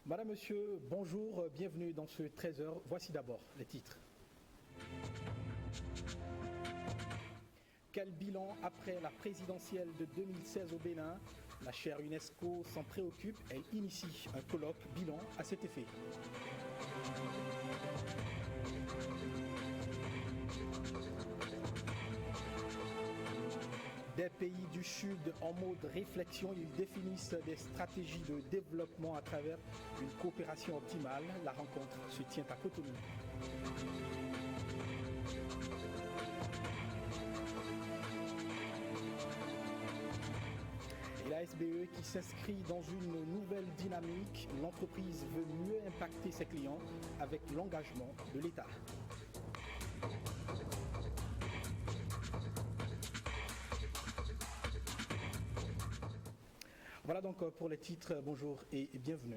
Madame, Monsieur, bonjour, bienvenue dans ce 13h. Voici d'abord les titres. Quel bilan après la présidentielle de 2016 au Bénin? La chaire UNESCO s'en préoccupe, elle initie un colloque bilan à cet effet. Des pays du Sud en mode réflexion, ils définissent des stratégies de développement à travers une coopération optimale. La rencontre se tient à Cotonou. Et la SBE qui s'inscrit dans une nouvelle dynamique, l'entreprise veut mieux impacter ses clients avec l'engagement de l'État. Voilà donc pour les titres, bonjour et bienvenue.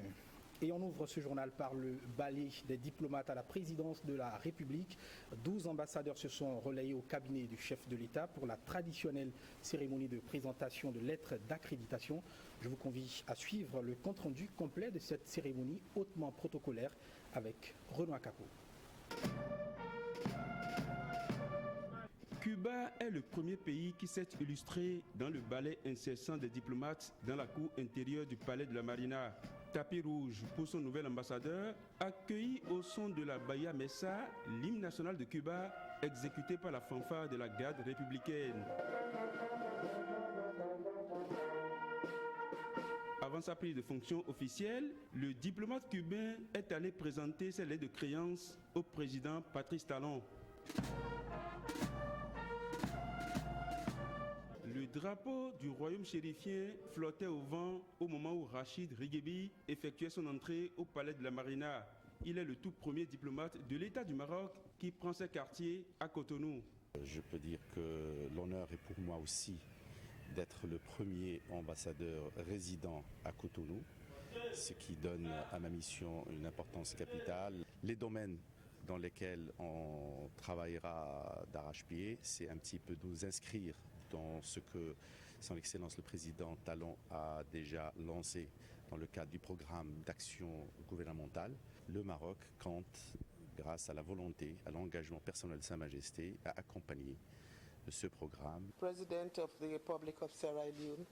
Et on ouvre ce journal par le balai des diplomates à la présidence de la République. 12 ambassadeurs se sont relayés au cabinet du chef de l'État pour la traditionnelle cérémonie de présentation de lettres d'accréditation. Je vous convie à suivre le compte-rendu complet de cette cérémonie hautement protocolaire avec Renaud Capo. Cuba est le premier pays qui s'est illustré dans le ballet incessant des diplomates dans la cour intérieure du palais de la Marina. Tapis rouge pour son nouvel ambassadeur, accueilli au son de la Bahia Mesa, l'hymne national de Cuba, exécuté par la fanfare de la garde républicaine. Avant sa prise de fonction officielle, le diplomate cubain est allé présenter ses lettres de créance au président Patrice Talon. Le drapeau du royaume chérifien flottait au vent au moment où Rachid Righebi effectuait son entrée au palais de la Marina. Il est le tout premier diplomate de l'État du Maroc qui prend ses quartiers à Cotonou. Je peux dire que l'honneur est pour moi aussi d'être le premier ambassadeur résident à Cotonou, ce qui donne à ma mission une importance capitale. Les domaines dans lesquels on travaillera d'arrache-pied, c'est un petit peu nous inscrire dans ce que son Excellence le Président Talon a déjà lancé dans le cadre du programme d'action gouvernementale. Le Maroc compte, grâce à la volonté, à l'engagement personnel de Sa Majesté, à accompagner ce programme. President of the Republic of Sierra Leone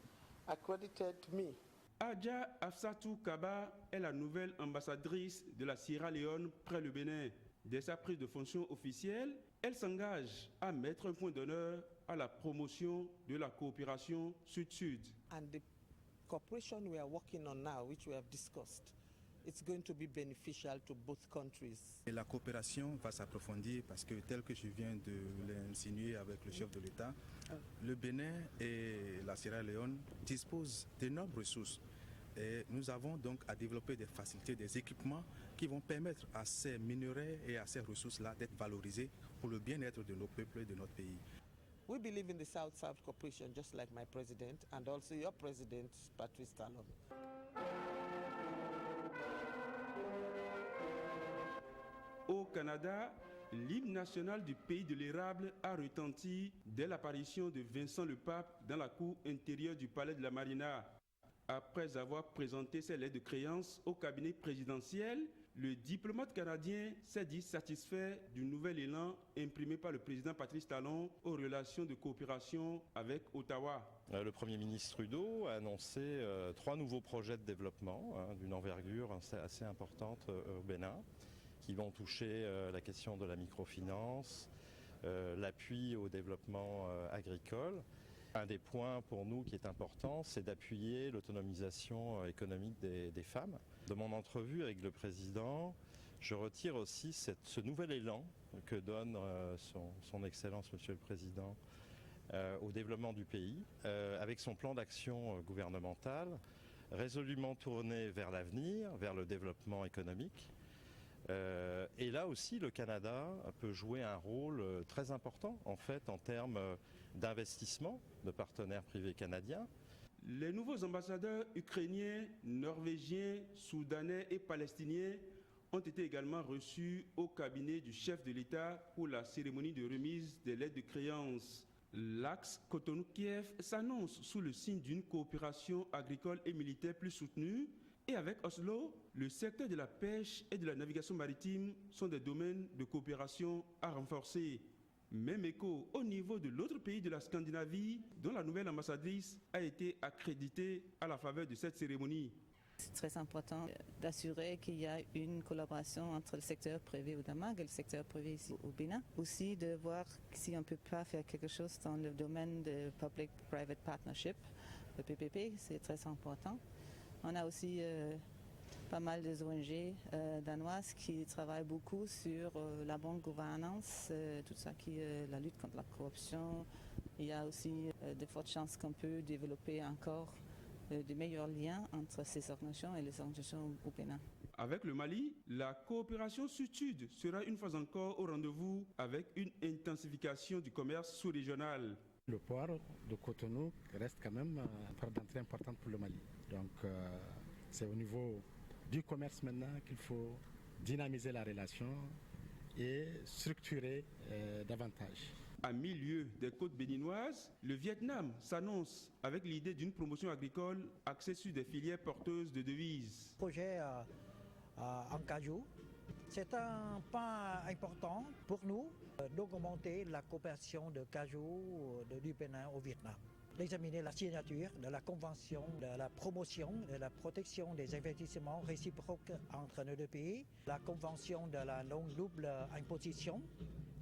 accredited me. Adja Afsatou Kaba est la nouvelle ambassadrice de la Sierra Leone près le Bénin. Dès sa prise de fonction officielle, elle s'engage à mettre un point d'honneur à la promotion de la coopération Sud-Sud. And the cooperation we are working on now, which we have discussed, it's going to be beneficial to both countries. Et la coopération va s'approfondir parce que, tel que je viens de l'insinuer avec le chef de l'État, le Bénin et la Sierra Leone disposent d'énormes ressources. Et nous avons donc à développer des facilités, des équipements qui vont permettre à ces minerais et à ces ressources-là d'être valorisés pour le bien-être de nos peuples et de notre pays. We believe in the South-South cooperation, just like my president and also your president, Patrice Talon. Au Canada, l'hymne national du pays de l'érable a retenti dès l'apparition de Vincent le Pape dans la cour intérieure du palais de la Marina. Après avoir présenté ses lettres de créance au cabinet présidentiel, le diplomate canadien s'est dit satisfait du nouvel élan imprimé par le président Patrice Talon aux relations de coopération avec Ottawa. Le Premier ministre Trudeau a annoncé 3 nouveaux projets de développement d'une envergure assez importante au Bénin, qui vont toucher la question de la microfinance, l'appui au développement agricole. Un des points pour nous qui est important, c'est d'appuyer l'autonomisation économique des femmes. De mon entrevue avec le président, je retire aussi ce nouvel élan que donne son Excellence, Monsieur le Président, au développement du pays, avec son plan d'action gouvernemental, résolument tourné vers l'avenir, vers le développement économique. Et là aussi, le Canada peut jouer un rôle très important en fait en termes d'investissement de partenaires privés canadiens. Les nouveaux ambassadeurs ukrainiens, norvégiens, soudanais et palestiniens ont été également reçus au cabinet du chef de l'État pour la cérémonie de remise des lettres de créance. L'axe Cotonou-Kiev s'annonce sous le signe d'une coopération agricole et militaire plus soutenue Et avec Oslo, le secteur de la pêche et de la navigation maritime sont des domaines de coopération à renforcer. Même écho au niveau de l'autre pays de la Scandinavie, dont la nouvelle ambassadrice a été accréditée à la faveur de cette cérémonie. C'est très important d'assurer qu'il y a une collaboration entre le secteur privé au Danemark et le secteur privé ici au Bénin. Aussi de voir si on ne peut pas faire quelque chose dans le domaine de Public-Private Partnership, le PPP, c'est très important. On a aussi pas mal de ONG danoises qui travaillent beaucoup sur la bonne gouvernance, tout ça qui est la lutte contre la corruption. Il y a aussi de fortes chances qu'on peut développer encore de meilleurs liens entre ces organisations et les organisations au Bénin. Avec le Mali, la coopération sud-sud sera une fois encore au rendez-vous avec une intensification du commerce sous-régional. Le port de Cotonou reste quand même un port d'entrée important pour le Mali. Donc c'est au niveau du commerce maintenant qu'il faut dynamiser la relation et structurer davantage. À 1000 lieues des côtes béninoises, le Vietnam s'annonce avec l'idée d'une promotion agricole axée sur des filières porteuses de devises. Projet en cajou, c'est un pas important pour nous d'augmenter la coopération de cajou du Bénin au Vietnam. D'examiner la signature de la convention de la promotion et la protection des investissements réciproques entre nos deux pays, la convention de la non-double imposition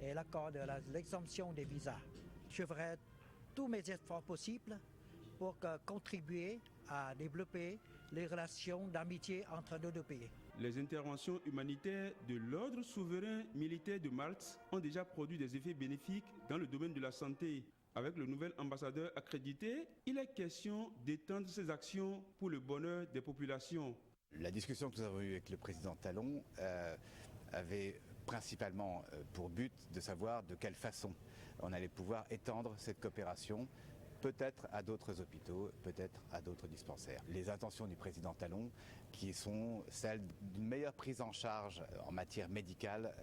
et l'accord de l'exemption des visas. Je ferai tous mes efforts possibles pour contribuer à développer les relations d'amitié entre nos deux pays. Les interventions humanitaires de l'ordre souverain militaire de Malte ont déjà produit des effets bénéfiques dans le domaine de la santé. Avec le nouvel ambassadeur accrédité, il est question d'étendre ces actions pour le bonheur des populations. La discussion que nous avons eue avec le président Talon avait principalement pour but de savoir de quelle façon on allait pouvoir étendre cette coopération, peut-être à d'autres hôpitaux, peut-être à d'autres dispensaires. Les intentions du président Talon, qui sont celles d'une meilleure prise en charge en matière médicale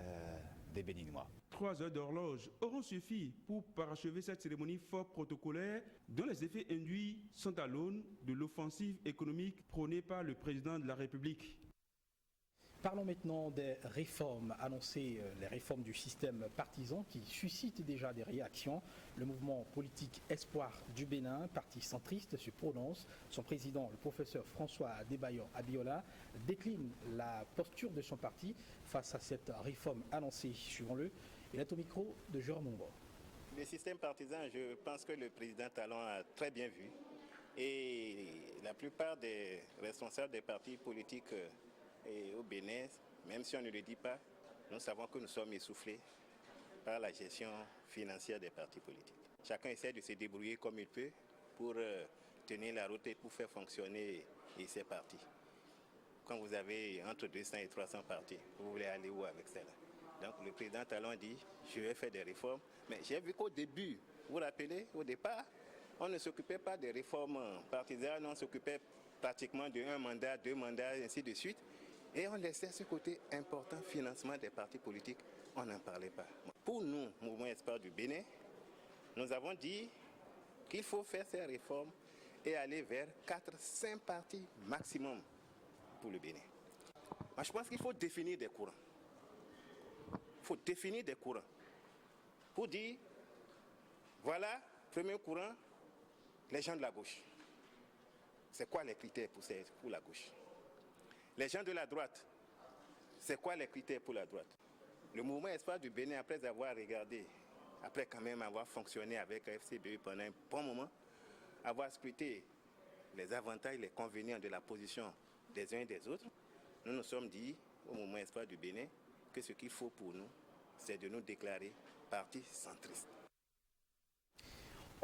des Béninois. 3 heures d'horloge auront suffi pour parachever cette cérémonie fort protocolaire dont les effets induits sont à l'aune de l'offensive économique prônée par le président de la République. Parlons maintenant des réformes annoncées, les réformes du système partisan qui suscitent déjà des réactions. Le mouvement politique Espoir du Bénin, parti centriste, se prononce. Son président, le professeur François Adebayor Abiola, décline la posture de son parti face à cette réforme annoncée. Suivons-le. Il est au micro de Jérôme Mongo. Le système partisan, je pense que le président Talon a très bien vu. Et la plupart des responsables des partis politiques au Bénin, même si on ne le dit pas, nous savons que nous sommes essoufflés par la gestion financière des partis politiques. Chacun essaie de se débrouiller comme il peut pour tenir la route et pour faire fonctionner ses partis. Quand vous avez entre 200 et 300 partis, vous voulez aller où avec cela? Donc le président Talon dit, je vais faire des réformes. Mais j'ai vu qu'au début, vous vous rappelez, au départ, on ne s'occupait pas des réformes partisanes, on s'occupait pratiquement de 1 mandat, 2 mandats, et ainsi de suite. Et on laissait ce côté important, financement des partis politiques, on n'en parlait pas. Pour nous, Mouvement Espoir du Bénin, nous avons dit qu'il faut faire ces réformes et aller vers 4-5 partis maximum pour le Bénin. Moi, je pense qu'il faut définir des courants. Il faut définir des courants pour dire, voilà, premier courant, les gens de la gauche. C'est quoi les critères pour la gauche? Les gens de la droite, c'est quoi les critères pour la droite? Le mouvement Espoir du Bénin, après avoir regardé, après quand même avoir fonctionné avec la FCBE pendant un bon moment, avoir scruté les avantages, les convénients de la position des uns et des autres, nous nous sommes dit au mouvement Espoir du Bénin que ce qu'il faut pour nous, c'est de nous déclarer parti centriste.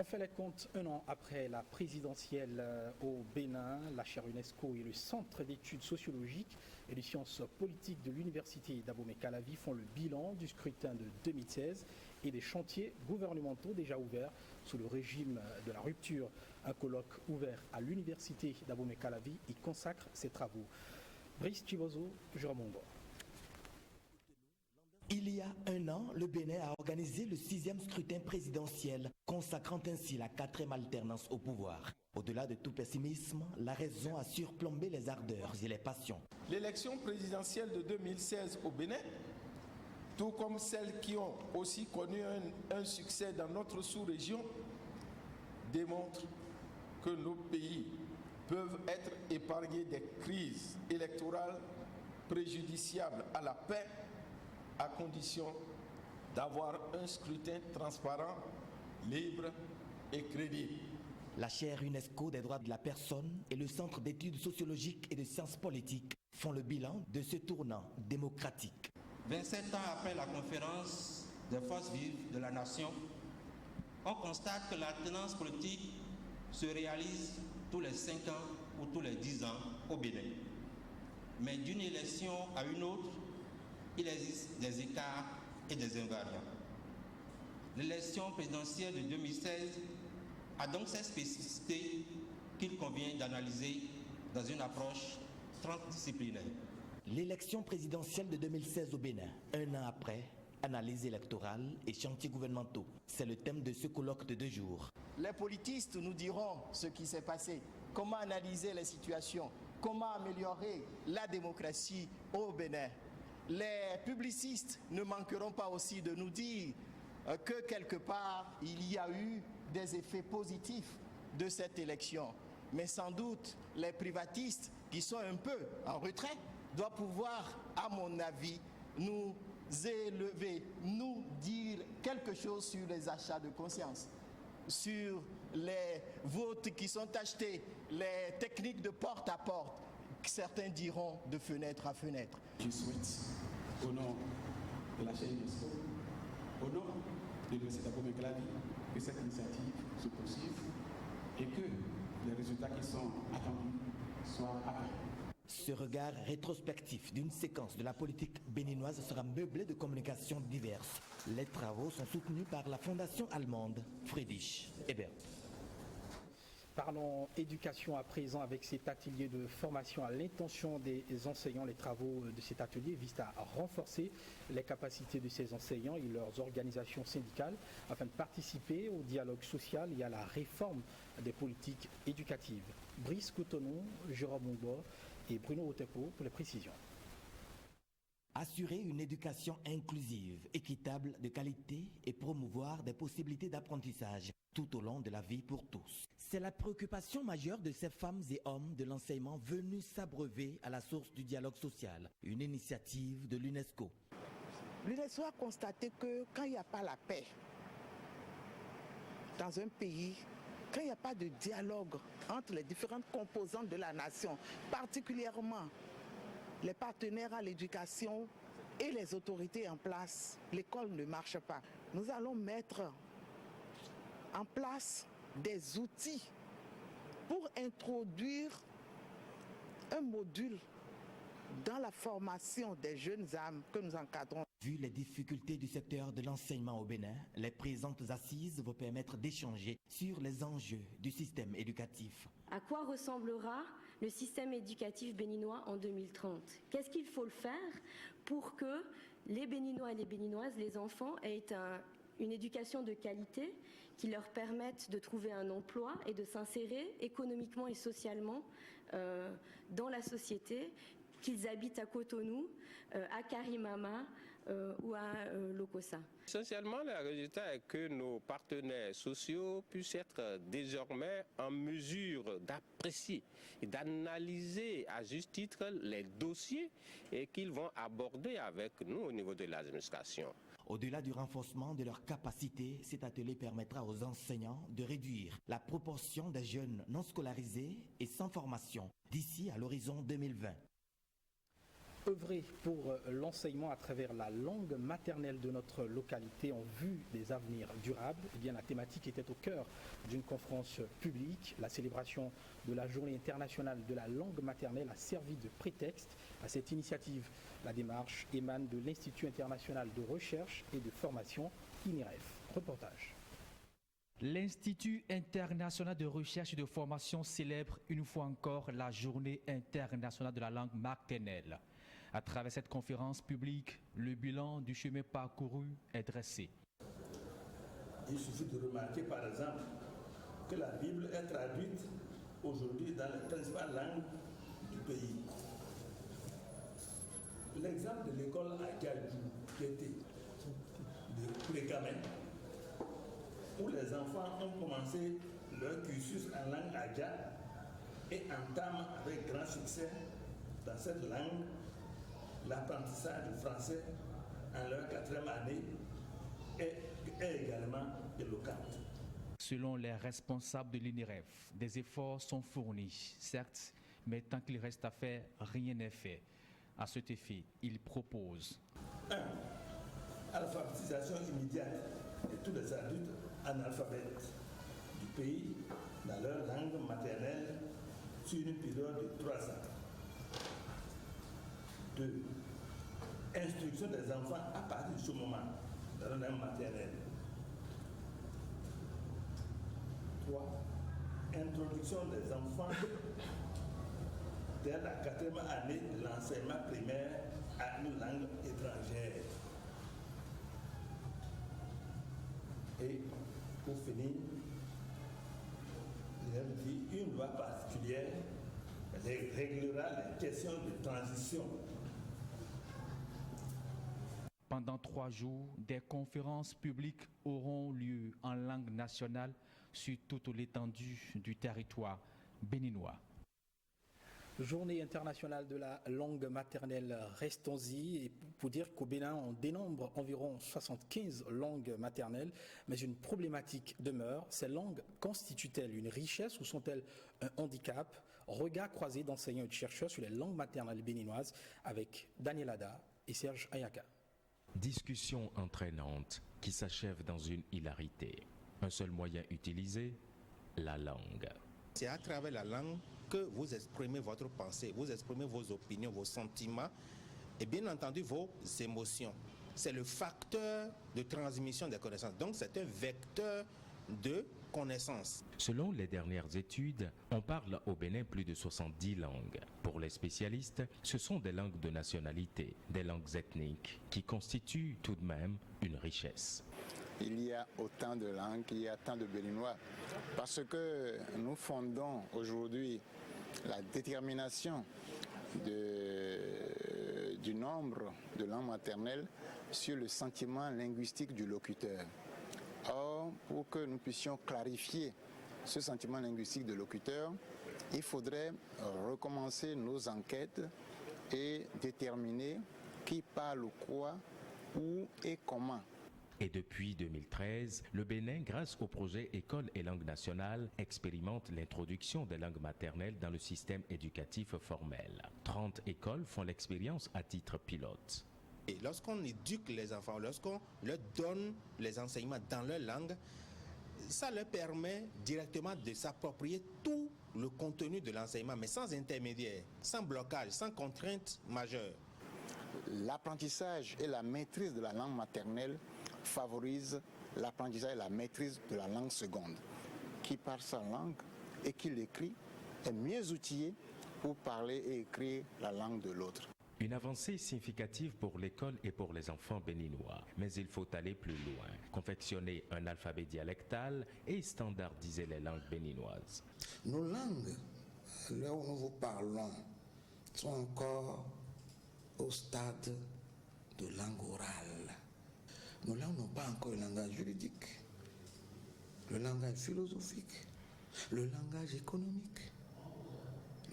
On fait les comptes 1 an après la présidentielle au Bénin. La chaire UNESCO et le Centre d'études sociologiques et de sciences politiques de l'Université d'Abomey-Calavi font le bilan du scrutin de 2016 et des chantiers gouvernementaux déjà ouverts sous le régime de la rupture. Un colloque ouvert à l'Université d'Abomey-Calavi y consacre ses travaux. Brice Chibozo, Jérôme Mongo. Il y a un an, le Bénin a organisé le 6e scrutin présidentiel, consacrant ainsi la 4e alternance au pouvoir. Au-delà de tout pessimisme, la raison a surplombé les ardeurs et les passions. L'élection présidentielle de 2016 au Bénin, tout comme celles qui ont aussi connu un succès dans notre sous-région, démontre que nos pays peuvent être épargnés des crises électorales préjudiciables à la paix, à condition d'avoir un scrutin transparent, libre et crédible. La chaire UNESCO des droits de la personne et le Centre d'études sociologiques et de sciences politiques font le bilan de ce tournant démocratique. 27 ans après la conférence des forces vives de la nation, on constate que l'alternance politique se réalise tous les 5 ans ou tous les 10 ans au Bénin. Mais d'une élection à une autre, il existe des écarts et des invariants. L'élection présidentielle de 2016 a donc cette spécificité qu'il convient d'analyser dans une approche transdisciplinaire. L'élection présidentielle de 2016 au Bénin, un an après, analyse électorale et chantiers gouvernementaux. C'est le thème de ce colloque de 2 jours. Les politistes nous diront ce qui s'est passé, comment analyser les situations, comment améliorer la démocratie au Bénin. Les publicistes ne manqueront pas aussi de nous dire que quelque part, il y a eu des effets positifs de cette élection. Mais sans doute, les privatistes qui sont un peu en retrait doivent pouvoir, à mon avis, nous élever, nous dire quelque chose sur les achats de conscience, sur les votes qui sont achetés, les techniques de porte à porte. Certains diront de fenêtre à fenêtre. Je souhaite, au nom de la chaîne UNESCO, au nom de l'Université Abomey-Calavi, que cette initiative se poursuive et que les résultats qui sont attendus soient atteints. Ce regard rétrospectif d'une séquence de la politique béninoise sera meublé de communications diverses. Les travaux sont soutenus par la fondation allemande Friedrich Ebert. Parlons éducation à présent avec cet atelier de formation à l'intention des enseignants. Les travaux de cet atelier visent à renforcer les capacités de ces enseignants et leurs organisations syndicales afin de participer au dialogue social et à la réforme des politiques éducatives. Brice Cotonou, Jérôme Mouba et Bruno Otepo pour les précisions. Assurer une éducation inclusive, équitable, de qualité et promouvoir des possibilités d'apprentissage tout au long de la vie pour tous. C'est la préoccupation majeure de ces femmes et hommes de l'enseignement venus s'abreuver à la source du dialogue social, une initiative de l'UNESCO. L'UNESCO a constaté que quand il n'y a pas la paix dans un pays, quand il n'y a pas de dialogue entre les différentes composantes de la nation, particulièrement les partenaires à l'éducation et les autorités en place, l'école ne marche pas. Nous allons mettre en place des outils pour introduire un module dans la formation des jeunes âmes que nous encadrons. Vu les difficultés du secteur de l'enseignement au Bénin, les présentes assises vont permettre d'échanger sur les enjeux du système éducatif. À quoi ressemblera le système éducatif béninois en 2030? Qu'est-ce qu'il faut faire pour que les Béninois et les Béninoises, les enfants, aient une éducation de qualité qui leur permette de trouver un emploi et de s'insérer économiquement et socialement dans la société, qu'ils habitent à Cotonou, à Karimama ou à Lokossa. Essentiellement, le résultat est que nos partenaires sociaux puissent être désormais en mesure d'apprécier et d'analyser à juste titre les dossiers et qu'ils vont aborder avec nous au niveau de l'administration. Au-delà du renforcement de leurs capacités, cet atelier permettra aux enseignants de réduire la proportion des jeunes non scolarisés et sans formation d'ici à l'horizon 2020. Œuvrer pour l'enseignement à travers la langue maternelle de notre localité en vue des avenirs durables. Eh bien, la thématique était au cœur d'une conférence publique. La célébration de la Journée internationale de la langue maternelle a servi de prétexte à cette initiative. La démarche émane de l'Institut international de recherche et de formation INEREF. Reportage. L'Institut international de recherche et de formation célèbre une fois encore la Journée internationale de la langue maternelle. À travers cette conférence publique, le bilan du chemin parcouru est dressé. Il suffit de remarquer par exemple que la Bible est traduite aujourd'hui dans les principales langues du pays. L'exemple de l'école à Diadjou, qui était de pré-gamin, où les enfants ont commencé leur cursus en langue adja et entament avec grand succès dans cette langue l'apprentissage du français en leur 4e année est également éloquente. Selon les responsables de l'INEREF, des efforts sont fournis, certes, mais tant qu'il reste à faire, rien n'est fait. À cet effet, ils proposent 1. Alphabétisation immédiate de tous les adultes analphabètes du pays dans leur langue maternelle sur une période de 3 ans. 2. Instruction des enfants à partir de ce moment dans leur langue maternelle. 3. Introduction des enfants dès la 4e année de l'enseignement primaire à une langue étrangère. Et pour finir, une loi particulière réglera les questions de transition. Pendant 3 jours, des conférences publiques auront lieu en langue nationale sur toute l'étendue du territoire béninois. Journée internationale de la langue maternelle, restons-y. Et pour dire qu'au Bénin, on dénombre environ 75 langues maternelles, mais une problématique demeure. Ces langues constituent-elles une richesse ou sont-elles un handicap? Regard croisé d'enseignants et de chercheurs sur les langues maternelles béninoises avec Daniel Ada et Serge Ayaka. Discussion entraînante qui s'achève dans une hilarité. Un seul moyen utilisé, la langue. C'est à travers la langue que vous exprimez votre pensée, vous exprimez vos opinions, vos sentiments et bien entendu vos émotions. C'est le facteur de transmission des connaissances. Donc c'est un vecteur de connaissances. Selon les dernières études, on parle au Bénin plus de 70 langues. Pour les spécialistes, ce sont des langues de nationalité, des langues ethniques, qui constituent tout de même une richesse. Il y a autant de langues, il y a tant de Béninois, parce que nous fondons aujourd'hui la détermination du nombre de langues maternelles sur le sentiment linguistique du locuteur. Or, pour que nous puissions clarifier ce sentiment linguistique du locuteur, il faudrait recommencer nos enquêtes et déterminer qui parle quoi, où et comment. Et depuis 2013, le Bénin, grâce au projet École et langue nationale, expérimente l'introduction des langues maternelles dans le système éducatif formel. 30 écoles font l'expérience à titre pilote. Et lorsqu'on éduque les enfants, lorsqu'on leur donne les enseignements dans leur langue, ça leur permet directement de s'approprier tout le contenu de l'enseignement, mais sans intermédiaire, sans blocage, sans contrainte majeure. L'apprentissage et la maîtrise de la langue maternelle favorise l'apprentissage et la maîtrise de la langue seconde. Qui parle sa langue et qui l'écrit est mieux outillé pour parler et écrire la langue de l'autre. Une avancée significative pour l'école et pour les enfants béninois. Mais il faut aller plus loin, confectionner un alphabet dialectal et standardiser les langues béninoises. Nos langues, là où nous vous parlons, sont encore au stade de langue orale. Nos langues n'ont pas encore le langage juridique, le langage philosophique, le langage économique,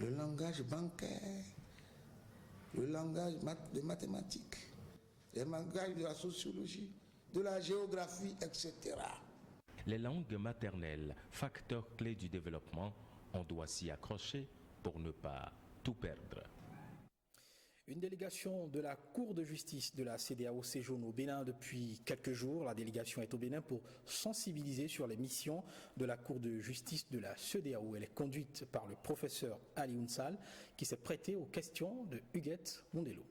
le langage bancaire, le langage des mathématiques, le langage de la sociologie, de la géographie, etc. Les langues maternelles, facteur clé du développement, on doit s'y accrocher pour ne pas tout perdre. Une délégation de la Cour de justice de la CEDEAO séjourne au Bénin depuis quelques jours. La délégation est au Bénin pour sensibiliser sur les missions de la Cour de justice de la CEDEAO. Elle est conduite par le professeur Ali Ounsal, qui s'est prêté aux questions de Huguette Mondelo.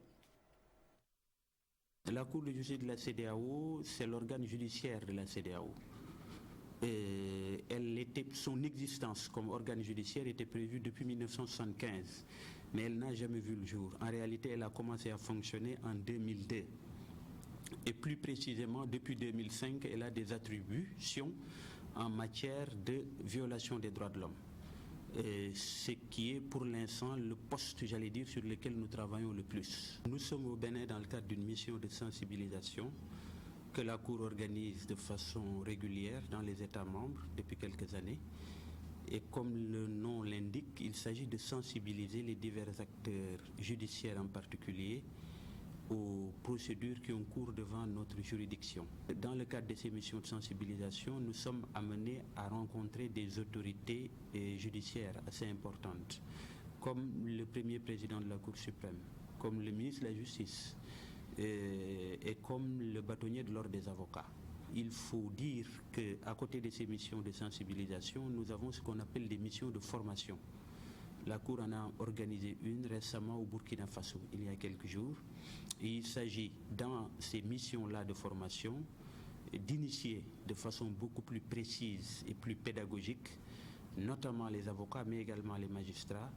La Cour de justice de la CEDEAO, c'est l'organe judiciaire de la CEDEAO. Son existence comme organe judiciaire était prévue depuis 1975. mais elle n'a jamais vu le jour. En réalité, elle a commencé à fonctionner en 2002. Et plus précisément, depuis 2005, elle a des attributions en matière de violation des droits de l'homme. Ce qui est pour l'instant le poste, j'allais dire, sur lequel nous travaillons le plus. Nous sommes au Bénin dans le cadre d'une mission de sensibilisation que la Cour organise de façon régulière dans les États membres depuis quelques années. Et comme le nom l'indique, il s'agit de sensibiliser les divers acteurs judiciaires en particulier aux procédures qui ont cours devant notre juridiction. Dans le cadre de ces missions de sensibilisation, nous sommes amenés à rencontrer des autorités judiciaires assez importantes, comme le premier président de la Cour suprême, comme le ministre de la Justice et comme le bâtonnier de l'ordre des avocats. Il faut dire qu'à côté de ces missions de sensibilisation, nous avons ce qu'on appelle des missions de formation. La Cour en a organisé une récemment au Burkina Faso, il y a quelques jours. Et il s'agit, dans ces missions-là de formation, d'initier de façon beaucoup plus précise et plus pédagogique, notamment les avocats, mais également les magistrats,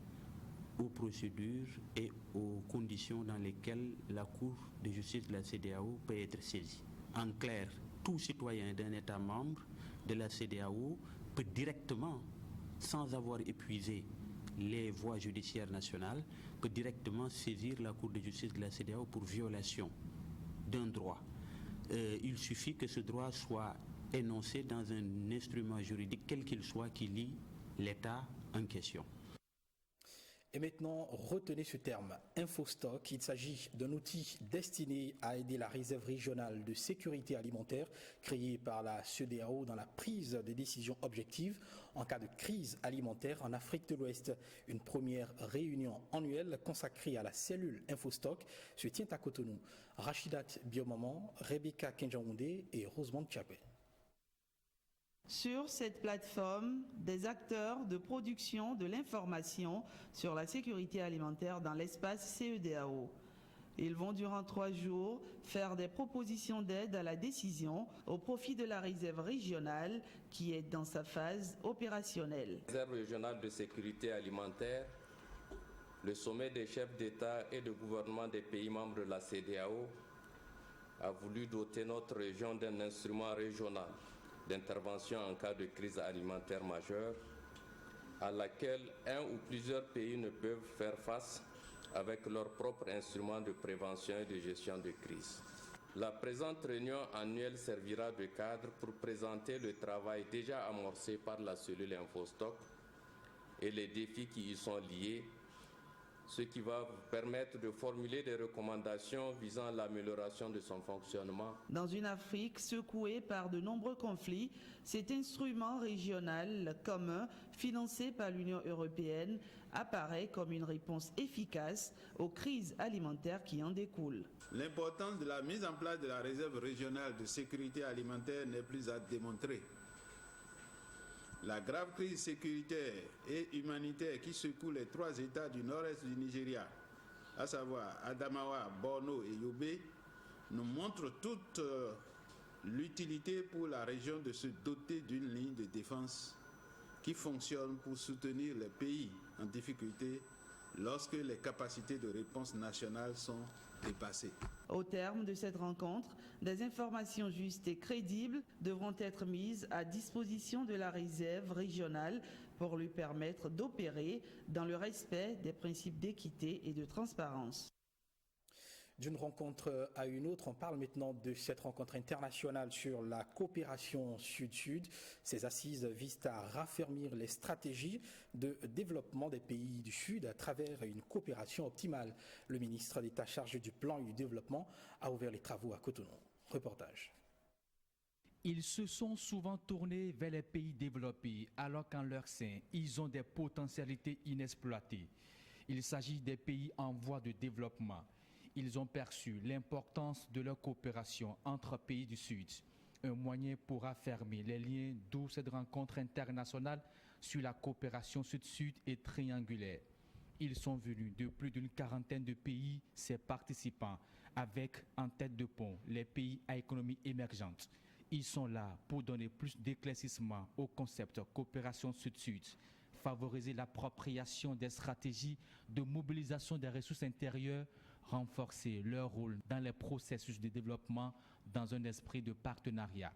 aux procédures et aux conditions dans lesquelles la Cour de justice de la CEDEAO peut être saisie. En clair, tout citoyen d'un État membre de la CEDEAO peut directement, sans avoir épuisé les voies judiciaires nationales, peut directement saisir la Cour de justice de la CEDEAO pour violation d'un droit. Il suffit que ce droit soit énoncé dans un instrument juridique, quel qu'il soit, qui lie l'État en question. Et maintenant, retenez ce terme, Infostock. Il s'agit d'un outil destiné à aider la réserve régionale de sécurité alimentaire créée par la CEDEAO dans la prise de décisions objectives en cas de crise alimentaire en Afrique de l'Ouest. Une première réunion annuelle consacrée à la cellule Infostock se tient à Cotonou. Rachidat Biomaman, Rebecca Kenjaoundé et Rosemont Tchapé. Sur cette plateforme, des acteurs de production de l'information sur la sécurité alimentaire dans l'espace CEDEAO. Ils vont durant 3 jours faire des propositions d'aide à la décision au profit de la réserve régionale qui est dans sa phase opérationnelle. La réserve régionale de sécurité alimentaire, le sommet des chefs d'État et de gouvernement des pays membres de la CEDEAO a voulu doter notre région d'un instrument régional d'intervention en cas de crise alimentaire majeure à laquelle un ou plusieurs pays ne peuvent faire face avec leurs propres instruments de prévention et de gestion de crise. La présente réunion annuelle servira de cadre pour présenter le travail déjà amorcé par la cellule Infostock et les défis qui y sont liés, ce qui va vous permettre de formuler des recommandations visant à l'amélioration de son fonctionnement. Dans une Afrique secouée par de nombreux conflits, cet instrument régional commun, financé par l'Union européenne, apparaît comme une réponse efficace aux crises alimentaires qui en découlent. L'importance de la mise en place de la réserve régionale de sécurité alimentaire n'est plus à démontrer. La grave crise sécuritaire et humanitaire qui secoue les 3 États du nord-est du Nigeria, à savoir Adamawa, Borno et Yobe, nous montre toute l'utilité pour la région de se doter d'une ligne de défense qui fonctionne pour soutenir les pays en difficulté lorsque les capacités de réponse nationales sont dépassées. Au terme de cette rencontre, des informations justes et crédibles devront être mises à disposition de la réserve régionale pour lui permettre d'opérer dans le respect des principes d'équité et de transparence. D'une rencontre à une autre, on parle maintenant de cette rencontre internationale sur la coopération Sud-Sud. Ces assises visent à raffermir les stratégies de développement des pays du Sud à travers une coopération optimale. Le ministre d'État chargé du plan et du développement a ouvert les travaux à Cotonou. Reportage. Ils se sont souvent tournés vers les pays développés alors qu'en leur sein, ils ont des potentialités inexploitées. Il s'agit des pays en voie de développement. Ils ont perçu l'importance de leur coopération entre pays du Sud, un moyen pour affermir les liens, d'où cette rencontre internationale sur la coopération Sud-Sud est triangulaire. Ils sont venus de plus d'une 40aine de pays, ses participants, avec en tête de pont les pays à économie émergente. Ils sont là pour donner plus d'éclaircissement au concept coopération Sud-Sud, favoriser l'appropriation des stratégies de mobilisation des ressources intérieures, renforcer leur rôle dans les processus de développement dans un esprit de partenariat.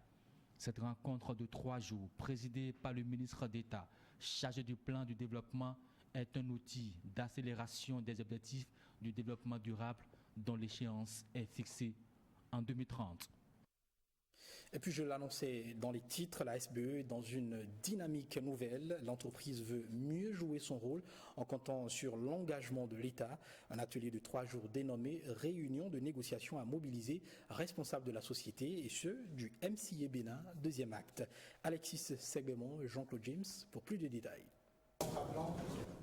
Cette rencontre de 3 jours, présidée par le ministre d'État chargé du plan du développement, est un outil d'accélération des objectifs du développement durable dont l'échéance est fixée en 2030. Et puis je l'annonçais dans les titres, la SBE est dans une dynamique nouvelle. L'entreprise veut mieux jouer son rôle en comptant sur l'engagement de l'État. Un atelier de 3 jours dénommé Réunion de négociation à mobiliser responsables de la société et ceux du MCA Bénin, deuxième acte. Alexis Segbemon et Jean-Claude James pour plus de détails.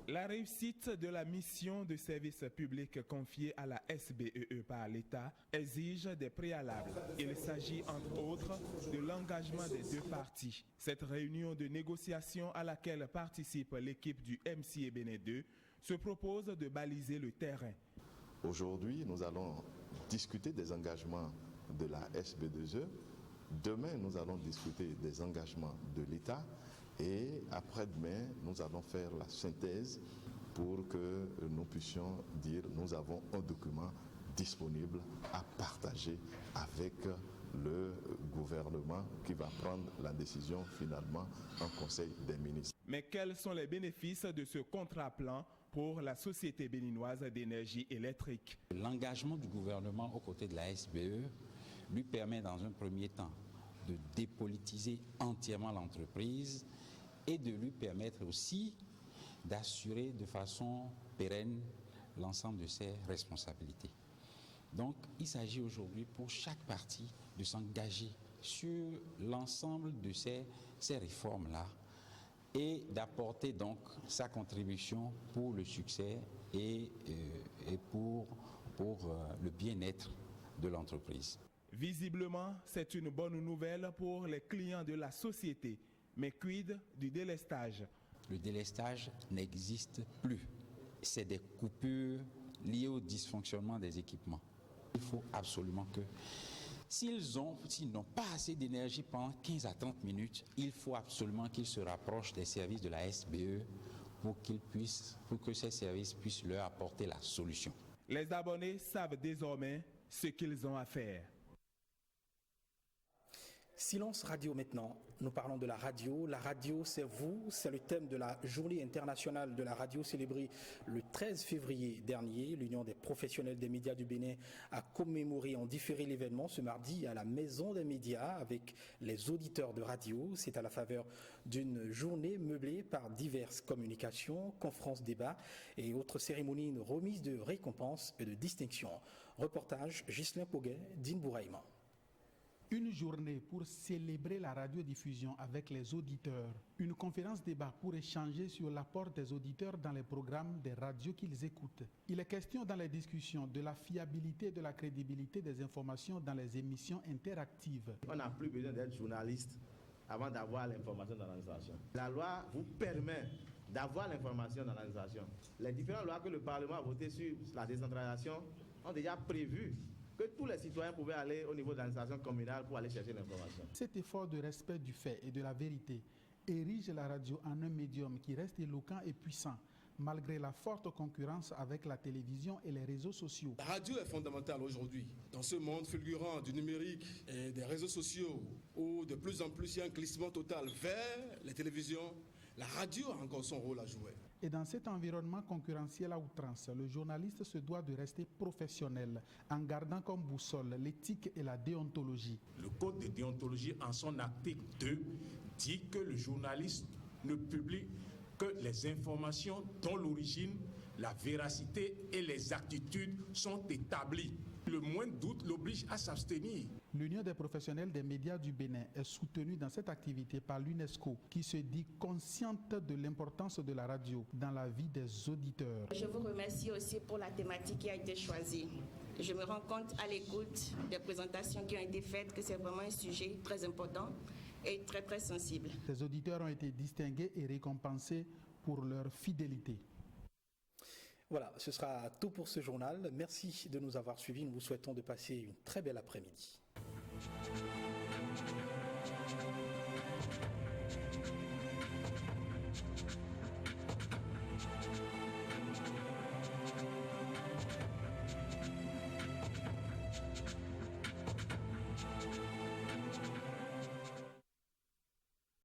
La réussite de la mission de service public confiée à la SBEE par l'État exige des préalables. Il s'agit entre autres de l'engagement des 2 parties. Cette réunion de négociation à laquelle participe l'équipe du MCA Bénin 2 se propose de baliser le terrain. Aujourd'hui, nous allons discuter des engagements de la SB2E. Demain, nous allons discuter des engagements de l'État. Et après-demain, nous allons faire la synthèse pour que nous puissions dire nous avons un document disponible à partager avec le gouvernement qui va prendre la décision finalement en Conseil des ministres. Mais quels sont les bénéfices de ce contrat-plan pour la Société béninoise d'énergie électrique? L'engagement du gouvernement aux côtés de la SBE lui permet dans un premier temps de dépolitiser entièrement l'entreprise et de lui permettre aussi d'assurer de façon pérenne l'ensemble de ses responsabilités. Donc, il s'agit aujourd'hui pour chaque partie de s'engager sur l'ensemble de ces réformes-là et d'apporter donc sa contribution pour le succès et pour le bien-être de l'entreprise. Visiblement, c'est une bonne nouvelle pour les clients de la société. Mais quid du délestage? Le délestage n'existe plus. C'est des coupures liées au dysfonctionnement des équipements. Il faut absolument que, s'ils n'ont pas assez d'énergie pendant 15 à 30 minutes, il faut absolument qu'ils se rapprochent des services de la SBE pour que ces services puissent leur apporter la solution. Les abonnés savent désormais ce qu'ils ont à faire. Silence radio maintenant. Nous parlons de la radio. La radio, c'est vous. C'est le thème de la Journée internationale de la radio célébrée le 13 février dernier. L'Union des professionnels des médias du Bénin a commémoré en différé l'événement ce mardi à la Maison des médias avec les auditeurs de radio. C'est à la faveur d'une journée meublée par diverses communications, conférences, débats et autres cérémonies, une remise de récompenses et de distinctions. Reportage Ghislain Poguet, Dine Bouraïman. Une journée pour célébrer la radiodiffusion avec les auditeurs. Une conférence débat pour échanger sur l'apport des auditeurs dans les programmes des radios qu'ils écoutent. Il est question dans les discussions de la fiabilité et de la crédibilité des informations dans les émissions interactives. On n'a plus besoin d'être journaliste avant d'avoir l'information dans l'administration. La loi vous permet d'avoir l'information dans l'administration. Les différentes lois que le Parlement a votées sur la décentralisation ont déjà prévu que tous les citoyens pouvaient aller au niveau de l'administration communale pour aller chercher l'information. Cet effort de respect du fait et de la vérité érige la radio en un médium qui reste éloquent et puissant, malgré la forte concurrence avec la télévision et les réseaux sociaux. La radio est fondamentale aujourd'hui. Dans ce monde fulgurant du numérique et des réseaux sociaux, où de plus en plus il y a un glissement total vers les télévisions, la radio a encore son rôle à jouer. Et dans cet environnement concurrentiel à outrance, le journaliste se doit de rester professionnel en gardant comme boussole l'éthique et la déontologie. Le code de déontologie en son article 2 dit que le journaliste ne publie que les informations dont l'origine, la véracité et les aptitudes sont établies. Le moindre doute l'oblige à s'abstenir. L'Union des professionnels des médias du Bénin est soutenue dans cette activité par l'UNESCO qui se dit consciente de l'importance de la radio dans la vie des auditeurs. Je vous remercie aussi pour la thématique qui a été choisie. Je me rends compte à l'écoute des présentations qui ont été faites que c'est vraiment un sujet très important et très très sensible. Ces auditeurs ont été distingués et récompensés pour leur fidélité. Voilà, ce sera tout pour ce journal. Merci de nous avoir suivis. Nous vous souhaitons de passer une très belle après-midi.